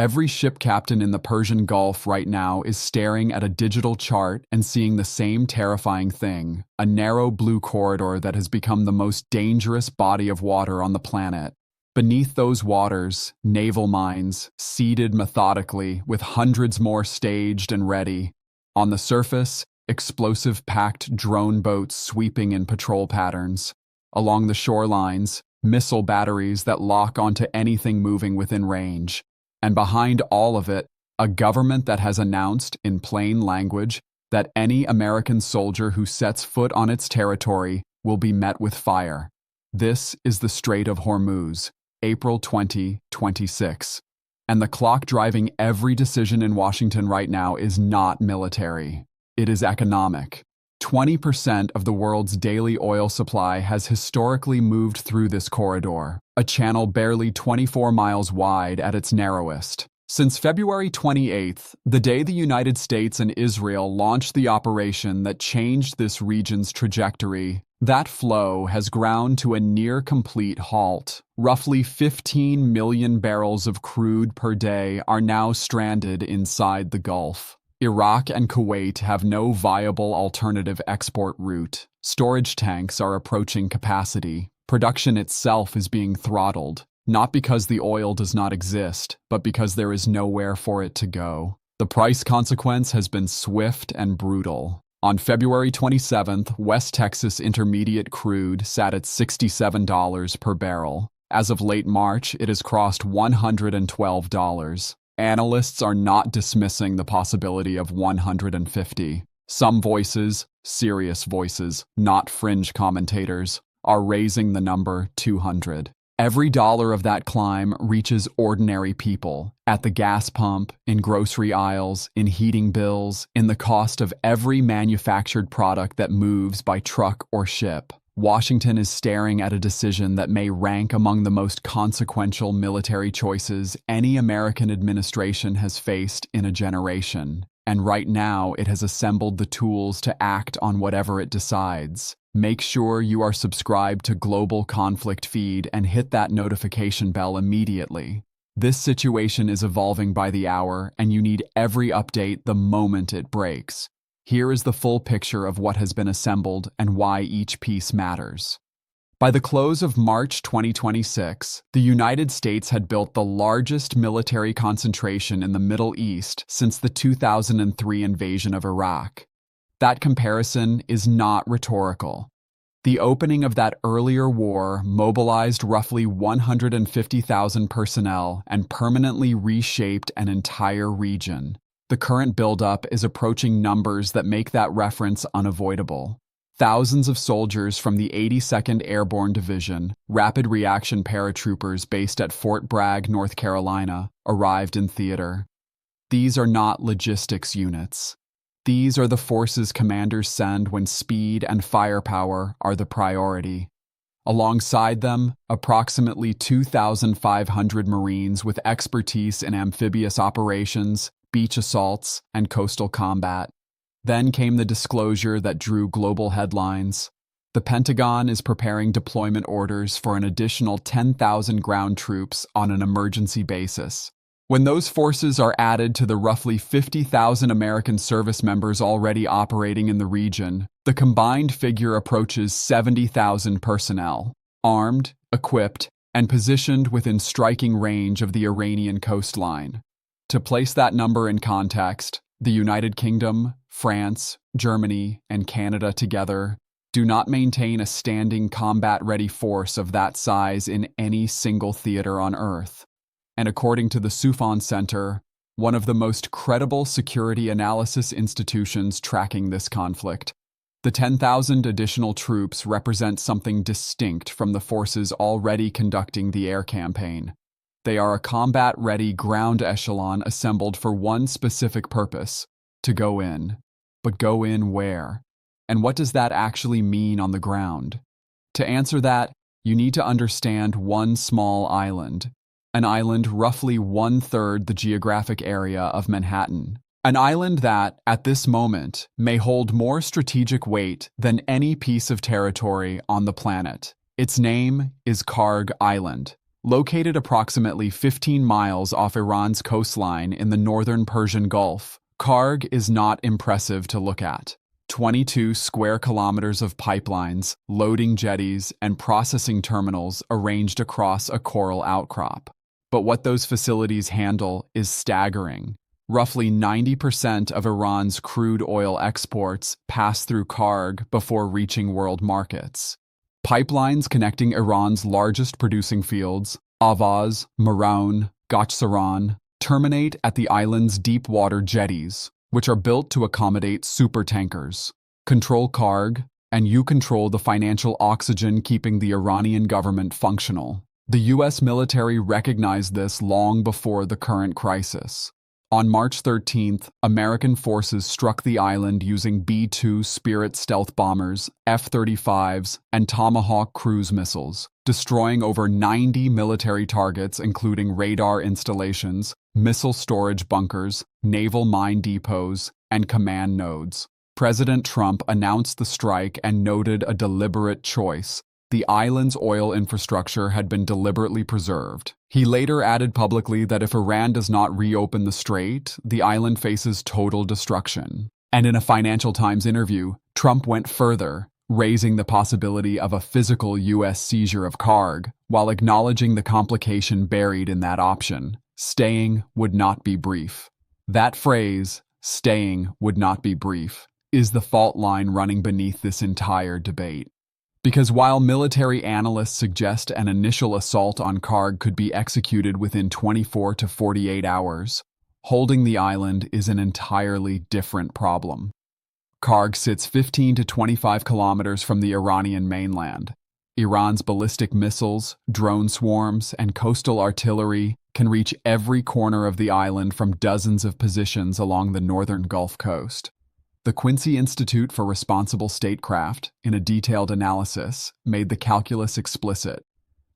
Every ship captain in the Persian Gulf right now is staring at a digital chart and seeing the same terrifying thing, a narrow blue corridor that has become the most dangerous body of water on the planet. Beneath those waters, naval mines, seeded methodically, with hundreds more staged and ready. On the surface, explosive-packed drone boats sweeping in patrol patterns. Along the shorelines, missile batteries that lock onto anything moving within range. And behind all of it, a government that has announced, in plain language, that any American soldier who sets foot on its territory will be met with fire. This is the Strait of Hormuz, April 2026. And the clock driving every decision in Washington right now is not military. It is economic. 20% of the world's daily oil supply has historically moved through this corridor, a channel barely 24 miles wide at its narrowest. Since February 28th, the day the United States and Israel launched the operation that changed this region's trajectory, that flow has ground to a near-complete halt. Roughly 15 million barrels of crude per day are now stranded inside the Gulf. Iraq and Kuwait have no viable alternative export route. Storage tanks are approaching capacity. Production itself is being throttled, not because the oil does not exist, but because there is nowhere for it to go. The price consequence has been swift and brutal. On February 27th, West Texas Intermediate crude sat at $67 per barrel. As of late March, it has crossed $112. Analysts are not dismissing the possibility of 150. Some voices, serious voices, not fringe commentators, are raising the number 200. Every dollar of that climb reaches ordinary people, at the gas pump, in grocery aisles, in heating bills, in the cost of every manufactured product that moves by truck or ship. Washington is staring at a decision that may rank among the most consequential military choices any American administration has faced in a generation. And right now, it has assembled the tools to act on whatever it decides. Make sure you are subscribed to Global Conflict Feed and hit that notification bell immediately. This situation is evolving by the hour, and you need every update the moment it breaks. Here is the full picture of what has been assembled and why each piece matters. By the close of March 2026, the United States had built the largest military concentration in the Middle East since the 2003 invasion of Iraq. That comparison is not rhetorical. The opening of that earlier war mobilized roughly 150,000 personnel and permanently reshaped an entire region. The current buildup is approaching numbers that make that reference unavoidable. Thousands of soldiers from the 82nd Airborne Division, rapid reaction paratroopers based at Fort Bragg, North Carolina, arrived in theater. These are not logistics units. These are the forces commanders send when speed and firepower are the priority. Alongside them, approximately 2,500 Marines with expertise in amphibious operations, beach assaults, and coastal combat. Then came the disclosure that drew global headlines. The Pentagon is preparing deployment orders for an additional 10,000 ground troops on an emergency basis. When those forces are added to the roughly 50,000 American service members already operating in the region, the combined figure approaches 70,000 personnel, armed, equipped, and positioned within striking range of the Iranian coastline. To place that number in context, the United Kingdom, France, Germany, and Canada together do not maintain a standing combat-ready force of that size in any single theater on Earth. And according to the Soufan Center, one of the most credible security analysis institutions tracking this conflict, the 10,000 additional troops represent something distinct from the forces already conducting the air campaign. They are a combat-ready ground echelon assembled for one specific purpose: to go in. But go in where? And what does that actually mean on the ground? To answer that, you need to understand one small island. An island roughly 1/3 the geographic area of Manhattan. An island that, at this moment, may hold more strategic weight than any piece of territory on the planet. Its name is Kharg Island. Located approximately 15 miles off Iran's coastline in the northern Persian Gulf, Kharg is not impressive to look at. 22 square kilometers of pipelines, loading jetties, and processing terminals arranged across a coral outcrop. But what those facilities handle is staggering. Roughly 90% of Iran's crude oil exports pass through Kharg before reaching world markets. Pipelines connecting Iran's largest producing fields, Avaz, Maraun, Gachsaran, terminate at the island's deep-water jetties, which are built to accommodate supertankers. Control Kharg, and you control the financial oxygen keeping the Iranian government functional. The U.S. military recognized this long before the current crisis. On March 13th, American forces struck the island using B-2 Spirit stealth bombers, F-35s, and Tomahawk cruise missiles, destroying over 90 military targets including radar installations, missile storage bunkers, naval mine depots, and command nodes. President Trump announced the strike and noted a deliberate choice. The island's oil infrastructure had been deliberately preserved. He later added publicly that if Iran does not reopen the strait, the island faces total destruction. And in a Financial Times interview, Trump went further, raising the possibility of a physical U.S. seizure of Kharg, while acknowledging the complication buried in that option. Staying would not be brief. That phrase, staying would not be brief, is the fault line running beneath this entire debate. Because while military analysts suggest an initial assault on Kharg could be executed within 24 to 48 hours, holding the island is an entirely different problem. Kharg sits 15 to 25 kilometers from the Iranian mainland. Iran's ballistic missiles, drone swarms, and coastal artillery can reach every corner of the island from dozens of positions along the northern Gulf Coast. The Quincy Institute for Responsible Statecraft, in a detailed analysis, made the calculus explicit.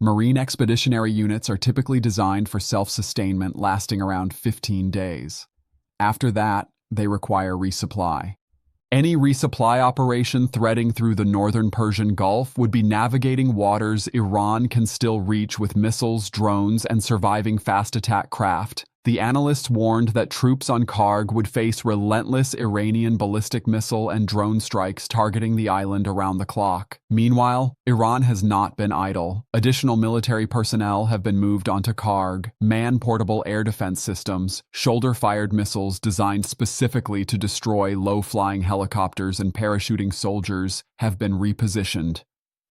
Marine expeditionary units are typically designed for self-sustainment lasting around 15 days. After that, they require resupply. Any resupply operation threading through the northern Persian Gulf would be navigating waters Iran can still reach with missiles, drones, and surviving fast-attack craft. The analysts warned that troops on Kharg would face relentless Iranian ballistic missile and drone strikes targeting the island around the clock. Meanwhile, Iran has not been idle. Additional military personnel have been moved onto Kharg, man-portable air defense systems, shoulder-fired missiles designed specifically to destroy low-flying helicopters and parachuting soldiers have been repositioned.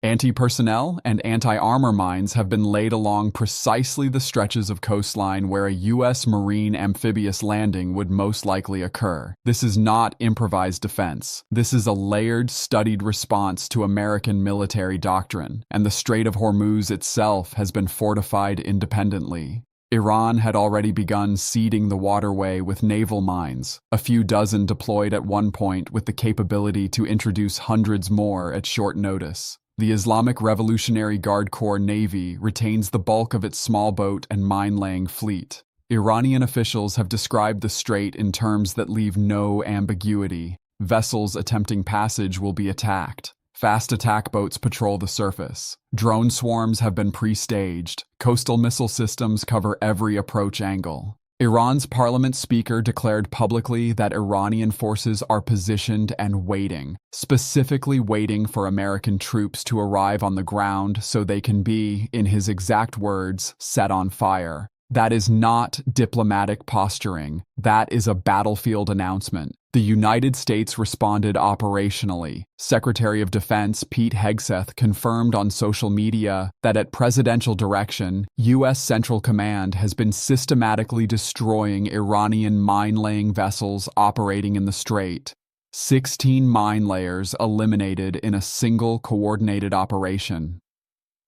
Anti-personnel and anti-armor mines have been laid along precisely the stretches of coastline where a U.S. Marine amphibious landing would most likely occur. This is not improvised defense. This is a layered, studied response to American military doctrine, and the Strait of Hormuz itself has been fortified independently. Iran had already begun seeding the waterway with naval mines, a few dozen deployed at one point with the capability to introduce hundreds more at short notice. The Islamic Revolutionary Guard Corps Navy retains the bulk of its small boat and mine-laying fleet. Iranian officials have described the strait in terms that leave no ambiguity. Vessels attempting passage will be attacked. Fast attack boats patrol the surface. Drone swarms have been pre-staged. Coastal missile systems cover every approach angle. Iran's parliament speaker declared publicly that Iranian forces are positioned and waiting, specifically waiting for American troops to arrive on the ground so they can be, in his exact words, set on fire. That is not diplomatic posturing. That is a battlefield announcement. The United States responded operationally. Secretary of Defense Pete Hegseth confirmed on social media that at presidential direction, U.S. Central Command has been systematically destroying Iranian mine-laying vessels operating in the strait. 16 mine layers eliminated in a single coordinated operation.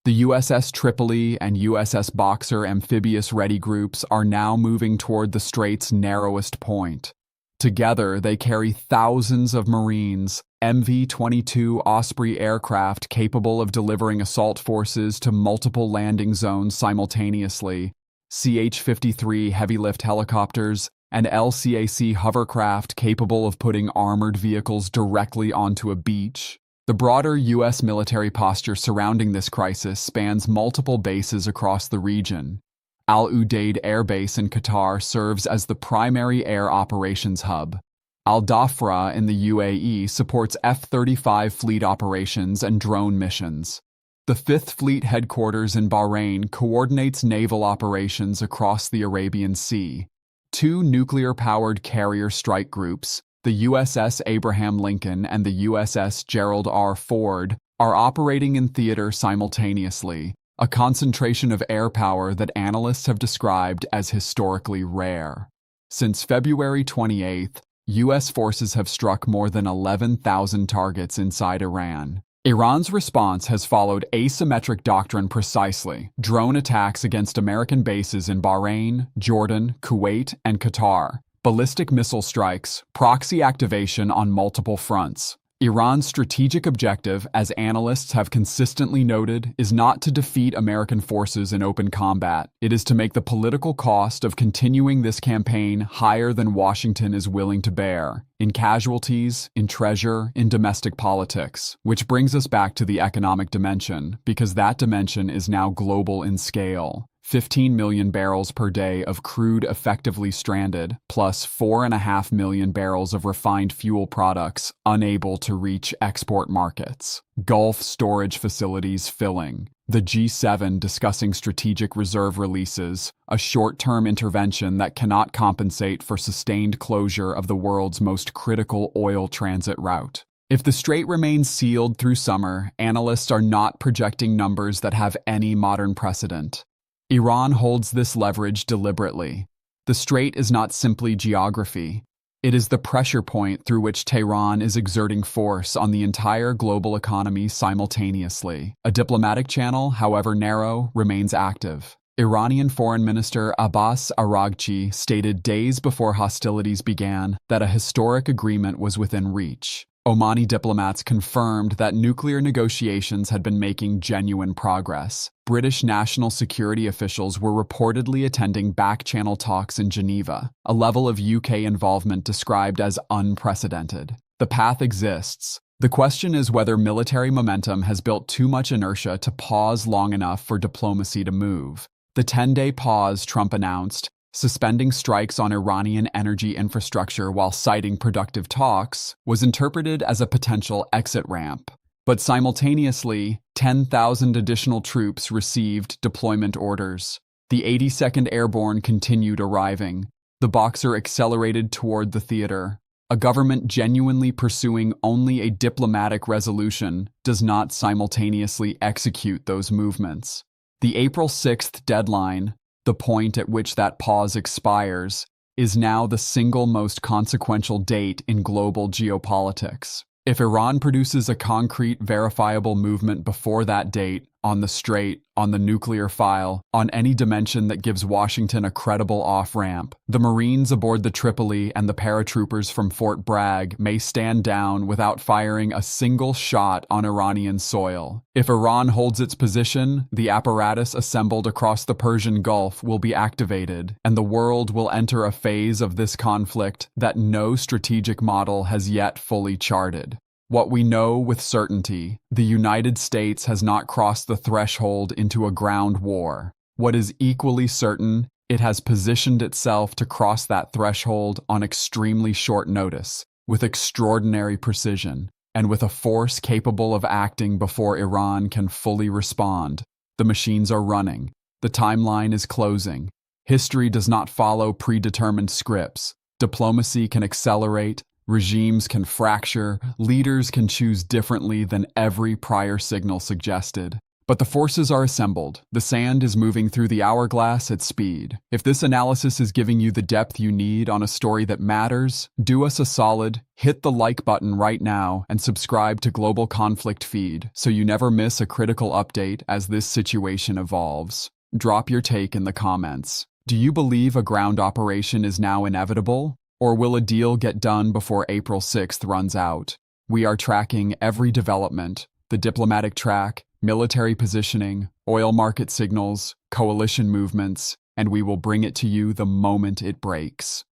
The USS Tripoli and USS Boxer amphibious ready groups are now moving toward the strait's narrowest point. Together, they carry thousands of Marines, MV-22 Osprey aircraft capable of delivering assault forces to multiple landing zones simultaneously, CH-53 heavy-lift helicopters, and LCAC hovercraft capable of putting armored vehicles directly onto a beach. The broader U.S. military posture surrounding this crisis spans multiple bases across the region. Al Udeid Air Base in Qatar serves as the primary air operations hub. Al Dhafra in the UAE supports F-35 fleet operations and drone missions. The Fifth Fleet headquarters in Bahrain coordinates naval operations across the Arabian Sea. Two nuclear-powered carrier strike groups, the USS Abraham Lincoln and the USS Gerald R. Ford, are operating in theater simultaneously, a concentration of air power that analysts have described as historically rare. Since February 28th, U.S. forces have struck more than 11,000 targets inside Iran. Iran's response has followed asymmetric doctrine precisely: drone attacks against American bases in Bahrain, Jordan, Kuwait, and Qatar, ballistic missile strikes, proxy activation on multiple fronts. Iran's strategic objective, as analysts have consistently noted, is not to defeat American forces in open combat. It is to make the political cost of continuing this campaign higher than Washington is willing to bear, in casualties, in treasure, in domestic politics. Which brings us back to the economic dimension, because that dimension is now global in scale. 15 million barrels per day of crude effectively stranded, plus 4.5 million barrels of refined fuel products unable to reach export markets. Gulf storage facilities filling. The G7 discussing strategic reserve releases, a short-term intervention that cannot compensate for sustained closure of the world's most critical oil transit route. If the strait remains sealed through summer, analysts are not projecting numbers that have any modern precedent. Iran holds this leverage deliberately. The strait is not simply geography. It is the pressure point through which Tehran is exerting force on the entire global economy simultaneously. A diplomatic channel, however narrow, remains active. Iranian Foreign Minister Abbas Araghchi stated days before hostilities began that a historic agreement was within reach. Omani diplomats confirmed that nuclear negotiations had been making genuine progress. British national security officials were reportedly attending back-channel talks in Geneva, a level of UK involvement described as unprecedented. The path exists. The question is whether military momentum has built too much inertia to pause long enough for diplomacy to move. The 10-day pause Trump announced, suspending strikes on Iranian energy infrastructure while citing productive talks, was interpreted as a potential exit ramp. But simultaneously, 10,000 additional troops received deployment orders. The 82nd Airborne continued arriving. The Boxer accelerated toward the theater. A government genuinely pursuing only a diplomatic resolution does not simultaneously execute those movements. The April 6th deadline, the point at which that pause expires, is now the single most consequential date in global geopolitics. If Iran produces a concrete, verifiable movement before that date, on the strait, on the nuclear file, on any dimension that gives Washington a credible off-ramp, the Marines aboard the Tripoli and the paratroopers from Fort Bragg may stand down without firing a single shot on Iranian soil. If Iran holds its position, the apparatus assembled across the Persian Gulf will be activated, and the world will enter a phase of this conflict that no strategic model has yet fully charted. What we know with certainty, the United States has not crossed the threshold into a ground war. What is equally certain, it has positioned itself to cross that threshold on extremely short notice, with extraordinary precision, and with a force capable of acting before Iran can fully respond. The machines are running. The timeline is closing. History does not follow predetermined scripts. Diplomacy can accelerate. Regimes can fracture, leaders can choose differently than every prior signal suggested. But the forces are assembled. The sand is moving through the hourglass at speed. If this analysis is giving you the depth you need on a story that matters, do us a solid, hit the like button right now and subscribe to Global Conflict Feed so you never miss a critical update as this situation evolves. Drop your take in the comments. Do you believe a ground operation is now inevitable? Or will a deal get done before April 6th runs out? We are tracking every development, the diplomatic track, military positioning, oil market signals, coalition movements, and we will bring it to you the moment it breaks.